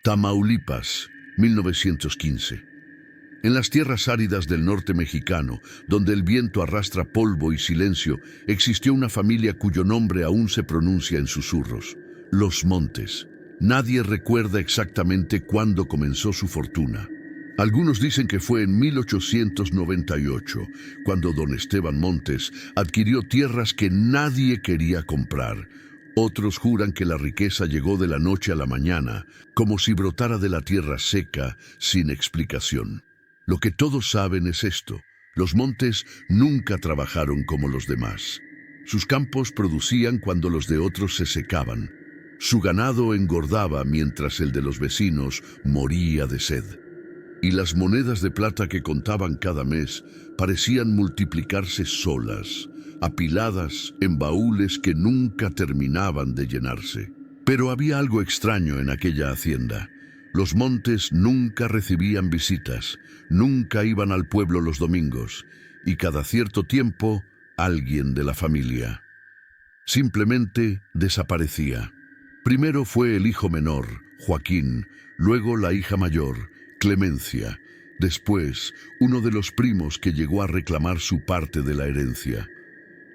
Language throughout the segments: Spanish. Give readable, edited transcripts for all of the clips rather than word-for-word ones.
Tamaulipas, 1915. En las tierras áridas del norte mexicano, donde el viento arrastra polvo y silencio, existió una familia cuyo nombre aún se pronuncia en susurros: Los Montes. Nadie recuerda exactamente cuándo comenzó su fortuna. Algunos dicen que fue en 1898, cuando don Esteban Montes adquirió tierras que nadie quería comprar. Otros juran que la riqueza llegó de la noche a la mañana, como si brotara de la tierra seca, sin explicación. Lo que todos saben es esto: los Montes nunca trabajaron como los demás. Sus campos producían cuando los de otros se secaban. Su ganado engordaba mientras el de los vecinos moría de sed. Y las monedas de plata que contaban cada mes parecían multiplicarse solas, apiladas en baúles que nunca terminaban de llenarse. Pero había algo extraño en aquella hacienda. Los Montes nunca recibían visitas, nunca iban al pueblo los domingos, y cada cierto tiempo alguien de la familia simplemente desaparecía. Primero fue el hijo menor, Joaquín, luego la hija mayor, Clemencia, después uno de los primos que llegó a reclamar su parte de la herencia.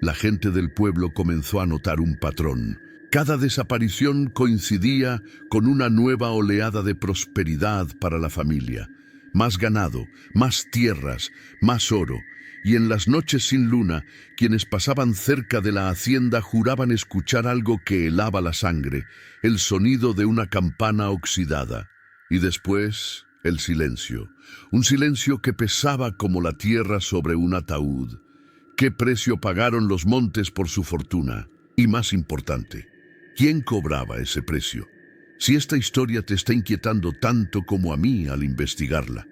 La gente del pueblo comenzó a notar un patrón. Cada desaparición coincidía con una nueva oleada de prosperidad para la familia. Más ganado, más tierras, más oro. Y en las noches sin luna, quienes pasaban cerca de la hacienda juraban escuchar algo que helaba la sangre, el sonido de una campana oxidada. Y después, el silencio. Un silencio que pesaba como la tierra sobre un ataúd. ¿Qué precio pagaron los Montes por su fortuna? Y más importante, ¿quién cobraba ese precio? Si esta historia te está inquietando tanto como a mí al investigarla,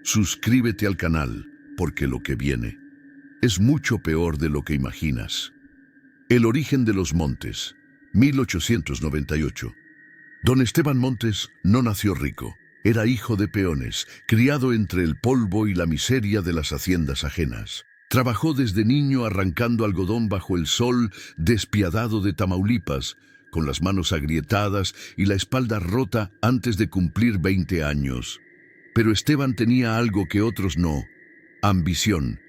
suscríbete al canal, porque lo que viene es mucho peor de lo que imaginas. El origen de los Montes, 1898. Don Esteban Montes no nació rico. Era hijo de peones, criado entre el polvo y la miseria de las haciendas ajenas. Trabajó desde niño arrancando algodón bajo el sol despiadado de Tamaulipas, con las manos agrietadas y la espalda rota antes de cumplir 20 años. Pero Esteban tenía algo que otros no: ambición.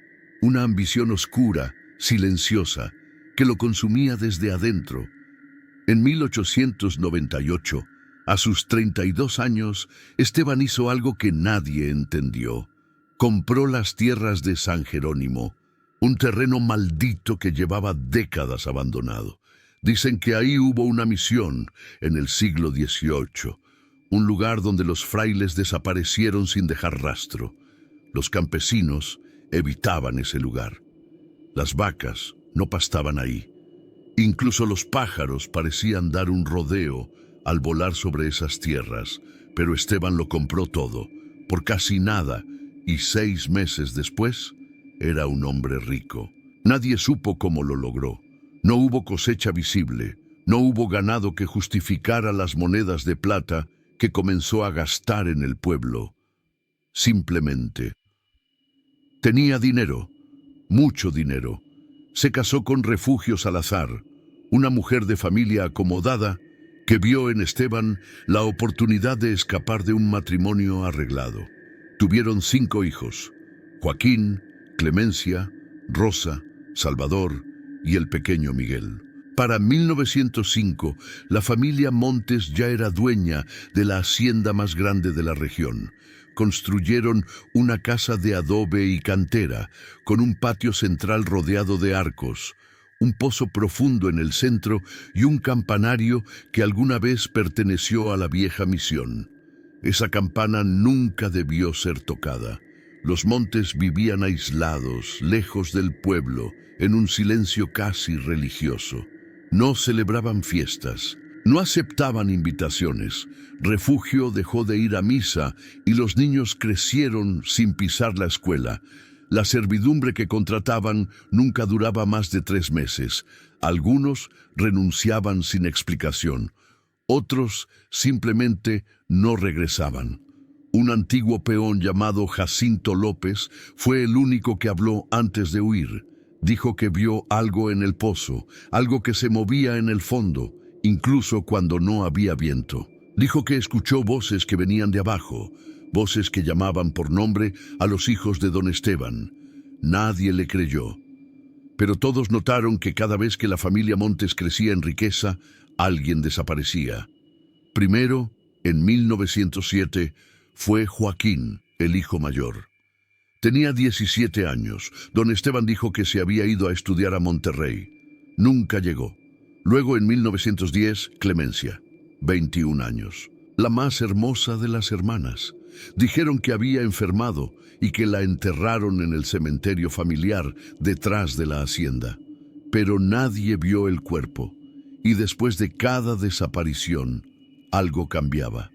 Una ambición oscura, silenciosa, que lo consumía desde adentro. En 1898, a sus 32 años, Esteban hizo algo que nadie entendió. Compró las tierras de San Jerónimo, un terreno maldito que llevaba décadas abandonado. Dicen que ahí hubo una misión en el siglo XVIII, un lugar donde los frailes desaparecieron sin dejar rastro. Los campesinos evitaban ese lugar. Las vacas no pastaban ahí. Incluso los pájaros parecían dar un rodeo al volar sobre esas tierras, pero Esteban lo compró todo, por casi nada, y 6 meses después era un hombre rico. Nadie supo cómo lo logró. No hubo cosecha visible, no hubo ganado que justificara las monedas de plata que comenzó a gastar en el pueblo. Simplemente tenía dinero, mucho dinero. Se casó con Refugio Salazar, una mujer de familia acomodada que vio en Esteban la oportunidad de escapar de un matrimonio arreglado. Tuvieron 5 hijos: Joaquín, Clemencia, Rosa, Salvador y el pequeño Miguel. Para 1905, la familia Montes ya era dueña de la hacienda más grande de la región. Construyeron una casa de adobe y cantera, con un patio central rodeado de arcos, un pozo profundo en el centro y un campanario que alguna vez perteneció a la vieja misión. Esa campana nunca debió ser tocada. Los Montes vivían aislados, lejos del pueblo, en un silencio casi religioso. No celebraban fiestas, no aceptaban invitaciones. Refugio dejó de ir a misa y los niños crecieron sin pisar la escuela. La servidumbre que contrataban nunca duraba más de 3 meses. Algunos renunciaban sin explicación. Otros simplemente no regresaban. Un antiguo peón llamado Jacinto López fue el único que habló antes de huir. Dijo que vio algo en el pozo, algo que se movía en el fondo, incluso cuando no había viento. Dijo que escuchó voces que venían de abajo, voces que llamaban por nombre a los hijos de don Esteban. Nadie le creyó. Pero todos notaron que cada vez que la familia Montes crecía en riqueza, alguien desaparecía. Primero, en 1907, fue Joaquín, el hijo mayor. Tenía 17 años. Don Esteban dijo que se había ido a estudiar a Monterrey. Nunca llegó. Luego, en 1910, Clemencia, 21 años. La más hermosa de las hermanas. Dijeron que había enfermado y que la enterraron en el cementerio familiar detrás de la hacienda. Pero nadie vio el cuerpo, y después de cada desaparición, algo cambiaba.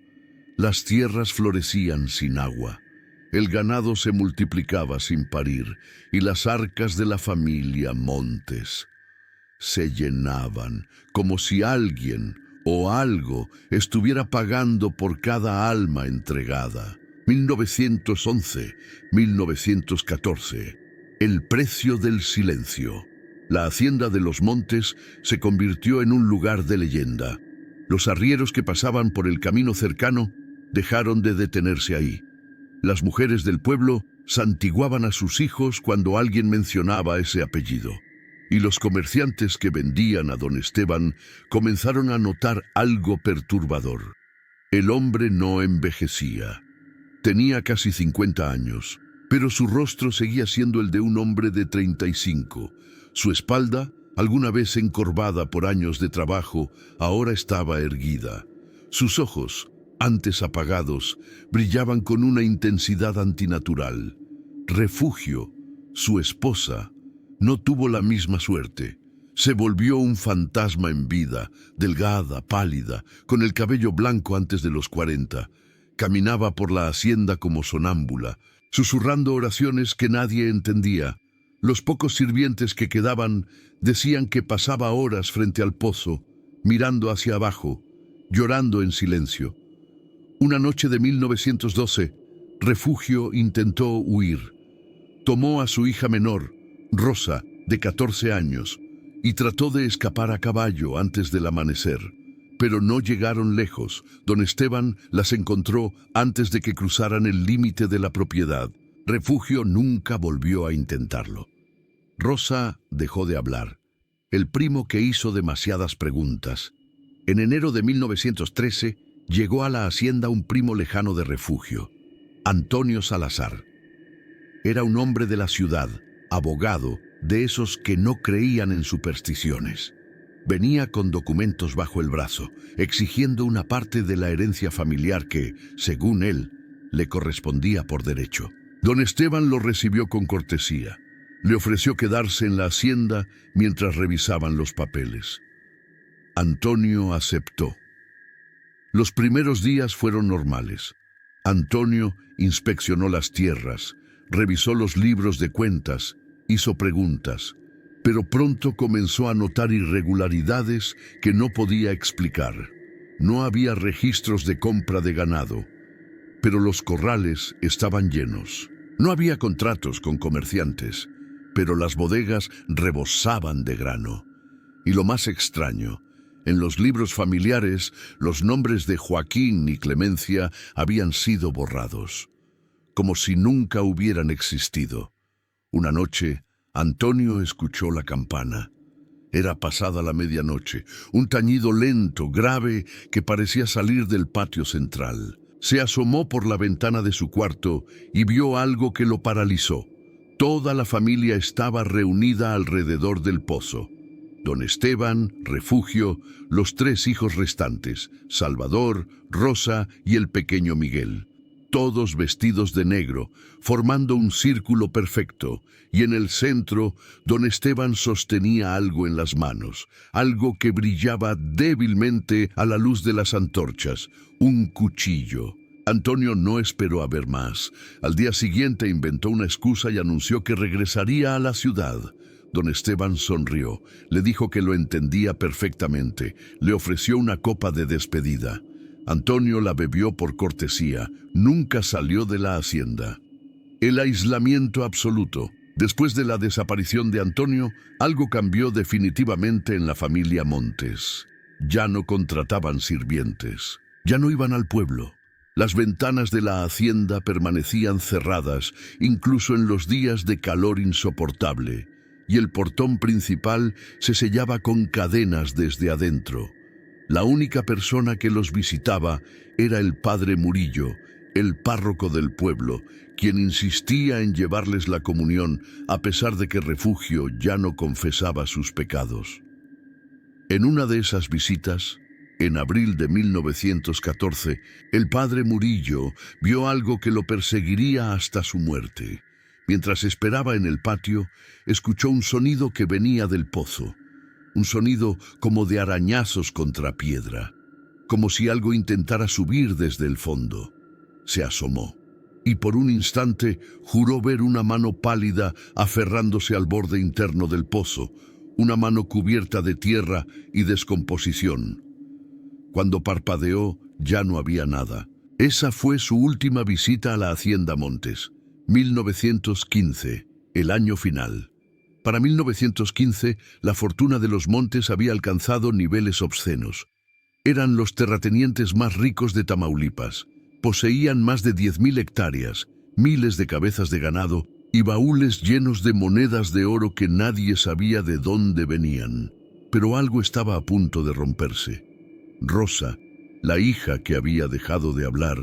Las tierras florecían sin agua, el ganado se multiplicaba sin parir, y las arcas de la familia Montes se llenaban, como si alguien o algo estuviera pagando por cada alma entregada. 1911, 1914. El precio del silencio. La hacienda de los Montes se convirtió en un lugar de leyenda. Los arrieros que pasaban por el camino cercano dejaron de detenerse ahí. Las mujeres del pueblo santiguaban a sus hijos cuando alguien mencionaba ese apellido. Y los comerciantes que vendían a don Esteban comenzaron a notar algo perturbador. El hombre no envejecía. Tenía casi 50 años, pero su rostro seguía siendo el de un hombre de 35. Su espalda, alguna vez encorvada por años de trabajo, ahora estaba erguida. Sus ojos, antes apagados, brillaban con una intensidad antinatural. Refugio, su esposa, no tuvo la misma suerte. Se volvió un fantasma en vida, delgada, pálida, con el cabello blanco antes de los 40. Caminaba por la hacienda como sonámbula, susurrando oraciones que nadie entendía. Los pocos sirvientes que quedaban decían que pasaba horas frente al pozo, mirando hacia abajo, llorando en silencio. Una noche de 1912, Refugio intentó huir. Tomó a su hija menor, Rosa, de 14 años, y trató de escapar a caballo antes del amanecer. Pero no llegaron lejos. Don Esteban las encontró antes de que cruzaran el límite de la propiedad. Refugio nunca volvió a intentarlo. Rosa dejó de hablar. El primo que hizo demasiadas preguntas. En enero de 1913 llegó a la hacienda un primo lejano de Refugio, Antonio Salazar. Era un hombre de la ciudad, abogado, de esos que no creían en supersticiones. Venía con documentos bajo el brazo, exigiendo una parte de la herencia familiar que, según él, le correspondía por derecho. Don Esteban lo recibió con cortesía. Le ofreció quedarse en la hacienda mientras revisaban los papeles. Antonio aceptó. Los primeros días fueron normales. Antonio inspeccionó las tierras, revisó los libros de cuentas, hizo preguntas, pero pronto comenzó a notar irregularidades que no podía explicar. No había registros de compra de ganado, pero los corrales estaban llenos. No había contratos con comerciantes, pero las bodegas rebosaban de grano. Y lo más extraño, en los libros familiares, los nombres de Joaquín y Clemencia habían sido borrados, como si nunca hubieran existido. Una noche, Antonio escuchó la campana. Era pasada la medianoche, un tañido lento, grave, que parecía salir del patio central. Se asomó por la ventana de su cuarto y vio algo que lo paralizó. Toda la familia estaba reunida alrededor del pozo. Don Esteban, Refugio, los 3 hijos restantes, Salvador, Rosa y el pequeño Miguel. Todos vestidos de negro, formando un círculo perfecto, y en el centro, don Esteban sostenía algo en las manos, algo que brillaba débilmente a la luz de las antorchas, un cuchillo. Antonio no esperó a ver más. Al día siguiente inventó una excusa y anunció que regresaría a la ciudad. Don Esteban sonrió, le dijo que lo entendía perfectamente, le ofreció una copa de despedida. Antonio la bebió por cortesía, nunca salió de la hacienda. El aislamiento absoluto. Después de la desaparición de Antonio, algo cambió definitivamente en la familia Montes. Ya no contrataban sirvientes. Ya no iban al pueblo. Las ventanas de la hacienda permanecían cerradas, incluso en los días de calor insoportable, y el portón principal se sellaba con cadenas desde adentro. La única persona que los visitaba era el padre Murillo, el párroco del pueblo, quien insistía en llevarles la comunión a pesar de que Refugio ya no confesaba sus pecados. En una de esas visitas, en abril de 1914, el padre Murillo vio algo que lo perseguiría hasta su muerte. Mientras esperaba en el patio, escuchó un sonido que venía del pozo, un sonido como de arañazos contra piedra, como si algo intentara subir desde el fondo. Se asomó, y por un instante juró ver una mano pálida aferrándose al borde interno del pozo, una mano cubierta de tierra y descomposición. Cuando parpadeó, ya no había nada. Esa fue su última visita a la Hacienda Montes, 1915, el año final. Para 1915, la fortuna de los Montes había alcanzado niveles obscenos. Eran los terratenientes más ricos de Tamaulipas. Poseían más de 10.000 hectáreas, miles de cabezas de ganado y baúles llenos de monedas de oro que nadie sabía de dónde venían. Pero algo estaba a punto de romperse. Rosa, la hija que había dejado de hablar,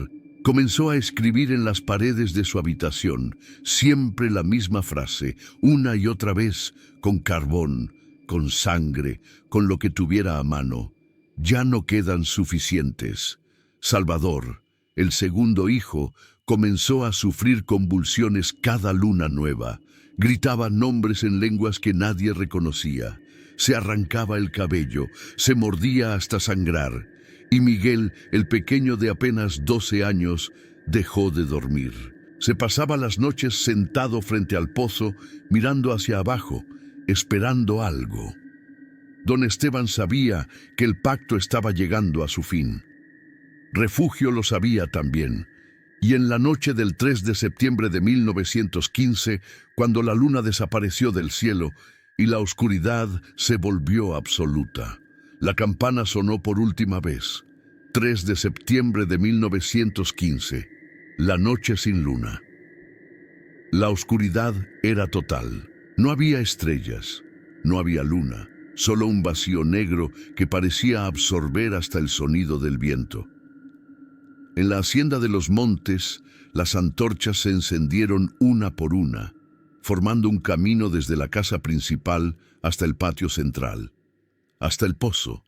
comenzó a escribir en las paredes de su habitación, siempre la misma frase, una y otra vez, con carbón, con sangre, con lo que tuviera a mano. Ya no quedan suficientes. Salvador, el segundo hijo, comenzó a sufrir convulsiones cada luna nueva. Gritaba nombres en lenguas que nadie reconocía. Se arrancaba el cabello, se mordía hasta sangrar. Y Miguel, el pequeño de apenas 12 años, dejó de dormir. Se pasaba las noches sentado frente al pozo, mirando hacia abajo, esperando algo. Don Esteban sabía que el pacto estaba llegando a su fin. Refugio lo sabía también. Y en la noche del 3 de septiembre de 1915, cuando la luna desapareció del cielo y la oscuridad se volvió absoluta, la campana sonó por última vez. 3 de septiembre de 1915, la noche sin luna. La oscuridad era total. No había estrellas, no había luna, solo un vacío negro que parecía absorber hasta el sonido del viento. En la hacienda de los Montes, las antorchas se encendieron una por una, formando un camino desde la casa principal hasta el patio central, hasta el pozo.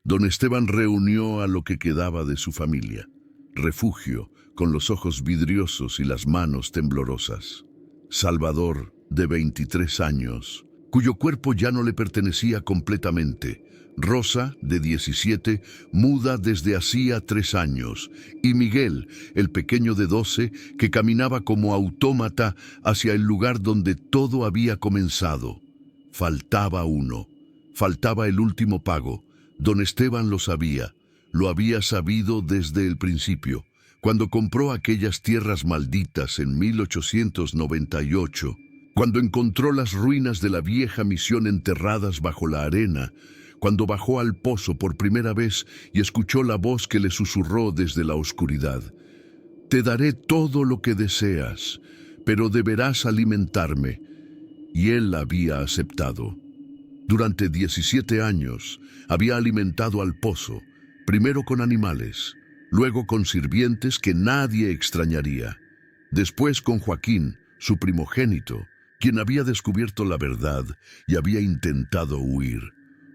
Don Esteban reunió a lo que quedaba de su familia. Refugio, con los ojos vidriosos y las manos temblorosas. Salvador, de 23 años, cuyo cuerpo ya no le pertenecía completamente. Rosa, de 17, muda desde hacía 3 años, y Miguel, el pequeño de 12, que caminaba como autómata hacia el lugar donde todo había comenzado. Faltaba uno, faltaba el último pago. Don Esteban lo había sabido desde el principio, cuando compró aquellas tierras malditas en 1898, cuando encontró las ruinas de la vieja misión enterradas bajo la arena, cuando bajó al pozo por primera vez y escuchó la voz que le susurró desde la oscuridad. Te daré todo lo que deseas, pero deberás alimentarme. Y él había aceptado. Durante 17 años había alimentado al pozo, primero con animales, luego con sirvientes que nadie extrañaría, después con Joaquín, su primogénito, quien había descubierto la verdad y había intentado huir.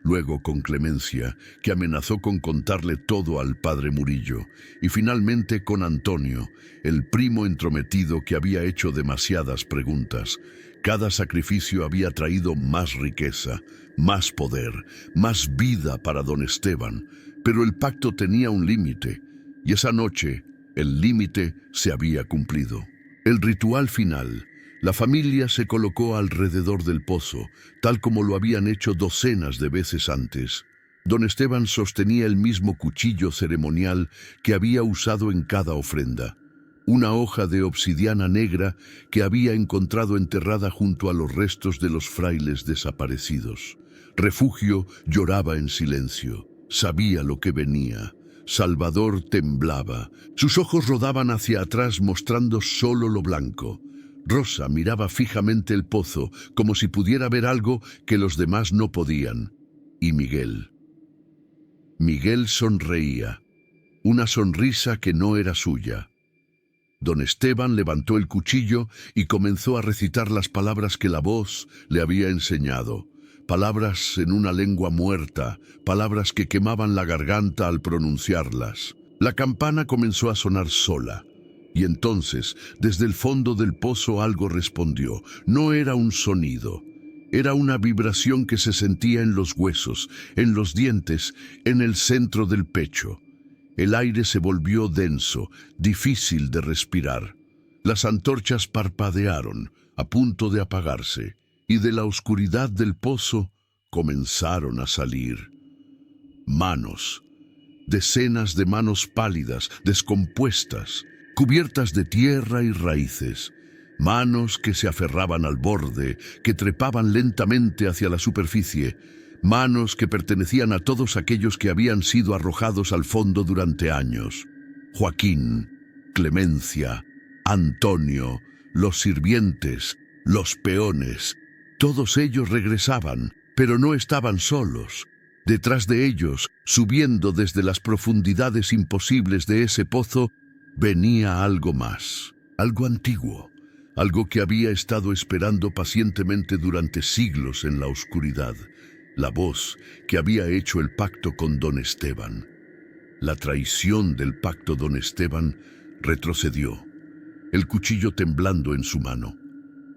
Luego con Clemencia, que amenazó con contarle todo al padre Murillo, y finalmente con Antonio, el primo entrometido que había hecho demasiadas preguntas. Cada sacrificio había traído más riqueza, más poder, más vida para don Esteban, pero el pacto tenía un límite, y esa noche el límite se había cumplido. El ritual final. La familia se colocó alrededor del pozo, tal como lo habían hecho docenas de veces antes. Don Esteban sostenía el mismo cuchillo ceremonial que había usado en cada ofrenda, una hoja de obsidiana negra que había encontrado enterrada junto a los restos de los frailes desaparecidos. Refugio lloraba en silencio, sabía lo que venía. Salvador temblaba. Sus ojos rodaban hacia atrás mostrando solo lo blanco. Rosa miraba fijamente el pozo, como si pudiera ver algo que los demás no podían. Y Miguel. Miguel sonreía. Una sonrisa que no era suya. Don Esteban levantó el cuchillo y comenzó a recitar las palabras que la voz le había enseñado. Palabras en una lengua muerta, palabras que quemaban la garganta al pronunciarlas. La campana comenzó a sonar sola. Y entonces, desde el fondo del pozo algo respondió. No era un sonido. Era una vibración que se sentía en los huesos, en los dientes, en el centro del pecho. El aire se volvió denso, difícil de respirar. Las antorchas parpadearon, a punto de apagarse, y de la oscuridad del pozo comenzaron a salir manos, decenas de manos pálidas, descompuestas, cubiertas de tierra y raíces. Manos que se aferraban al borde, que trepaban lentamente hacia la superficie. Manos que pertenecían a todos aquellos que habían sido arrojados al fondo durante años. Joaquín, Clemencia, Antonio, los sirvientes, los peones. Todos ellos regresaban, pero no estaban solos. Detrás de ellos, subiendo desde las profundidades imposibles de ese pozo, venía algo más, algo antiguo, algo que había estado esperando pacientemente durante siglos en la oscuridad. La voz que había hecho el pacto con don Esteban. La traición del pacto don Esteban retrocedió, el cuchillo temblando en su mano.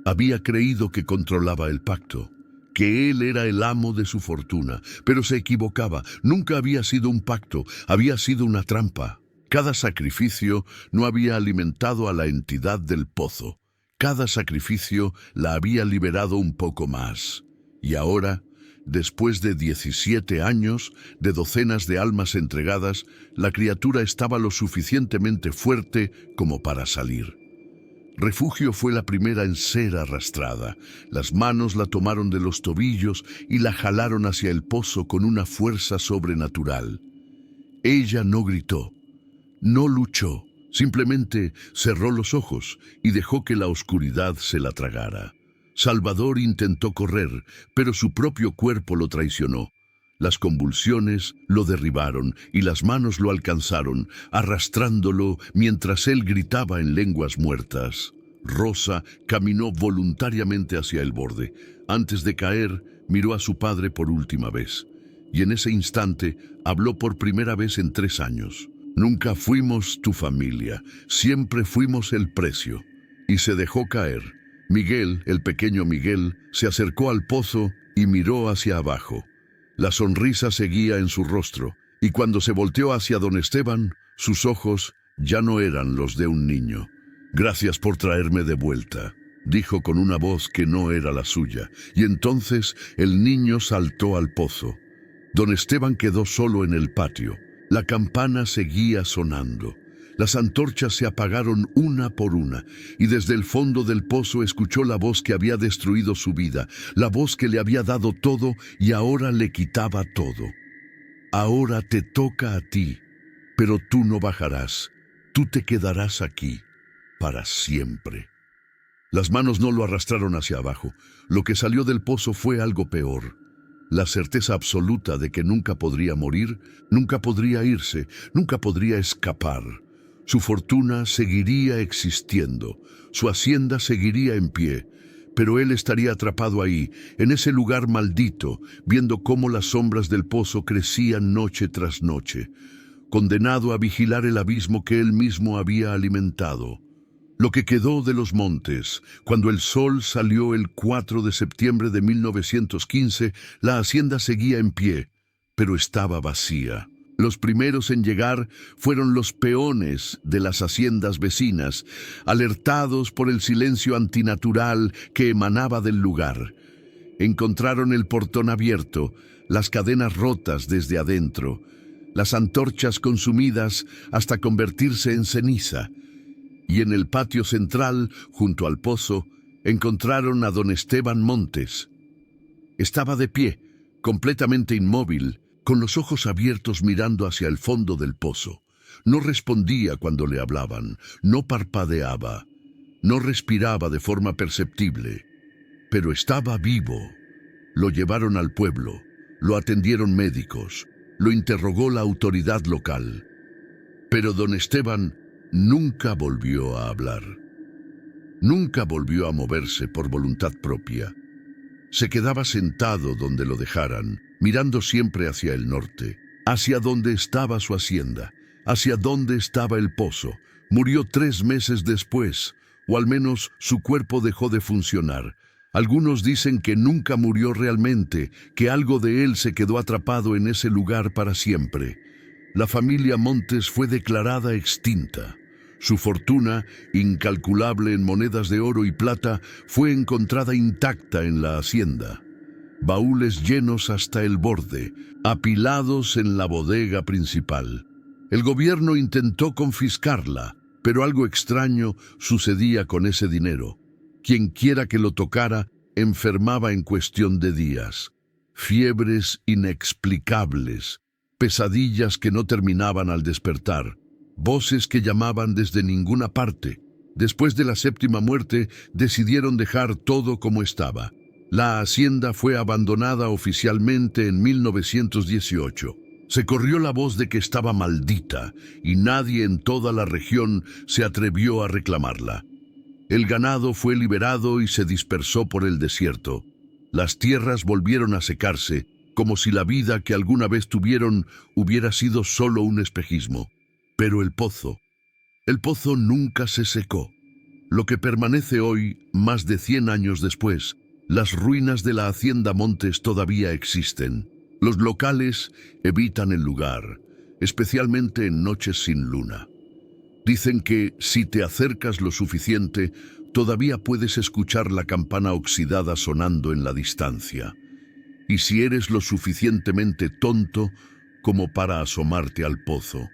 Había creído que controlaba el pacto, que él era el amo de su fortuna, pero se equivocaba. Nunca había sido un pacto, había sido una trampa. Cada sacrificio no había alimentado a la entidad del pozo. Cada sacrificio la había liberado un poco más. Y ahora, después de 17 años, de docenas de almas entregadas, la criatura estaba lo suficientemente fuerte como para salir. Refugio fue la primera en ser arrastrada. Las manos la tomaron de los tobillos y la jalaron hacia el pozo con una fuerza sobrenatural. Ella no gritó, no luchó, simplemente cerró los ojos y dejó que la oscuridad se la tragara. Salvador intentó correr, pero su propio cuerpo lo traicionó. Las convulsiones lo derribaron y las manos lo alcanzaron, arrastrándolo mientras él gritaba en lenguas muertas. Rosa caminó voluntariamente hacia el borde. Antes de caer, miró a su padre por última vez. Y en ese instante habló por primera vez en 3 años. Nunca fuimos tu familia, siempre fuimos el precio. Y se dejó caer. Miguel, el pequeño Miguel, se acercó al pozo y miró hacia abajo. La sonrisa seguía en su rostro, y cuando se volteó hacia don Esteban, sus ojos ya no eran los de un niño. «Gracias por traerme de vuelta», dijo con una voz que no era la suya, y entonces el niño saltó al pozo. Don Esteban quedó solo en el patio. La campana seguía sonando. Las antorchas se apagaron una por una, y desde el fondo del pozo escuchó la voz que había destruido su vida, la voz que le había dado todo y ahora le quitaba todo. Ahora te toca a ti, pero tú no bajarás, tú te quedarás aquí, para siempre. Las manos no lo arrastraron hacia abajo. Lo que salió del pozo fue algo peor. La certeza absoluta de que nunca podría morir, nunca podría irse, nunca podría escapar. Su fortuna seguiría existiendo, su hacienda seguiría en pie, pero él estaría atrapado ahí, en ese lugar maldito, viendo cómo las sombras del pozo crecían noche tras noche, condenado a vigilar el abismo que él mismo había alimentado. Lo que quedó de los montes, cuando el sol salió el 4 de septiembre de 1915, la hacienda seguía en pie, pero estaba vacía. Los primeros en llegar fueron los peones de las haciendas vecinas, alertados por el silencio antinatural que emanaba del lugar. Encontraron el portón abierto, las cadenas rotas desde adentro, las antorchas consumidas hasta convertirse en ceniza. Y en el patio central, junto al pozo, encontraron a don Esteban Montes. Estaba de pie, completamente inmóvil, con los ojos abiertos mirando hacia el fondo del pozo. No respondía cuando le hablaban, no parpadeaba, no respiraba de forma perceptible, pero estaba vivo. Lo llevaron al pueblo, lo atendieron médicos, lo interrogó la autoridad local. Pero don Esteban nunca volvió a hablar. Nunca volvió a moverse por voluntad propia. Se quedaba sentado donde lo dejaran, mirando siempre hacia el norte, hacia donde estaba su hacienda, hacia donde estaba el pozo. Murió 3 meses después, o al menos su cuerpo dejó de funcionar. Algunos dicen que nunca murió realmente, que algo de él se quedó atrapado en ese lugar para siempre. La familia Montes fue declarada extinta. Su fortuna, incalculable en monedas de oro y plata, fue encontrada intacta en la hacienda. Baúles llenos hasta el borde, apilados en la bodega principal. El gobierno intentó confiscarla, pero algo extraño sucedía con ese dinero. Quien quiera que lo tocara, enfermaba en cuestión de días. Fiebres inexplicables, pesadillas que no terminaban al despertar, voces que llamaban desde ninguna parte. Después de la 7ª muerte, decidieron dejar todo como estaba. La hacienda fue abandonada oficialmente en 1918. Se corrió la voz de que estaba maldita y nadie en toda la región se atrevió a reclamarla. El ganado fue liberado y se dispersó por el desierto. Las tierras volvieron a secarse, como si la vida que alguna vez tuvieron hubiera sido solo un espejismo. Pero el pozo nunca se secó. Lo que permanece hoy, más de 100 años después, las ruinas de la hacienda Montes todavía existen. Los locales evitan el lugar, especialmente en noches sin luna. Dicen que, si te acercas lo suficiente, todavía puedes escuchar la campana oxidada sonando en la distancia. Y si eres lo suficientemente tonto como para asomarte al pozo,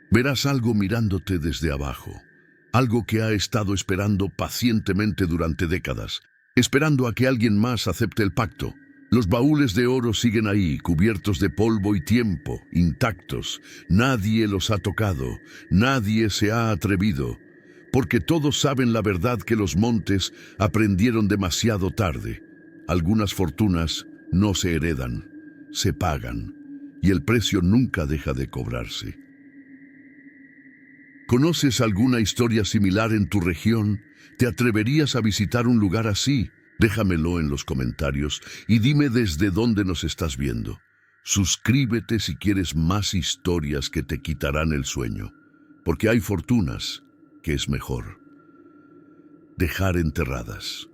verás algo mirándote desde abajo, algo que ha estado esperando pacientemente durante décadas, esperando a que alguien más acepte el pacto. Los baúles de oro siguen ahí, cubiertos de polvo y tiempo, intactos. Nadie los ha tocado, nadie se ha atrevido, porque todos saben la verdad que los Montes aprendieron demasiado tarde. Algunas fortunas no se heredan, se pagan, y el precio nunca deja de cobrarse. ¿Conoces alguna historia similar en tu región? ¿Te atreverías a visitar un lugar así? Déjamelo en los comentarios y dime desde dónde nos estás viendo. Suscríbete si quieres más historias que te quitarán el sueño, porque hay fortunas que es mejor dejar enterradas.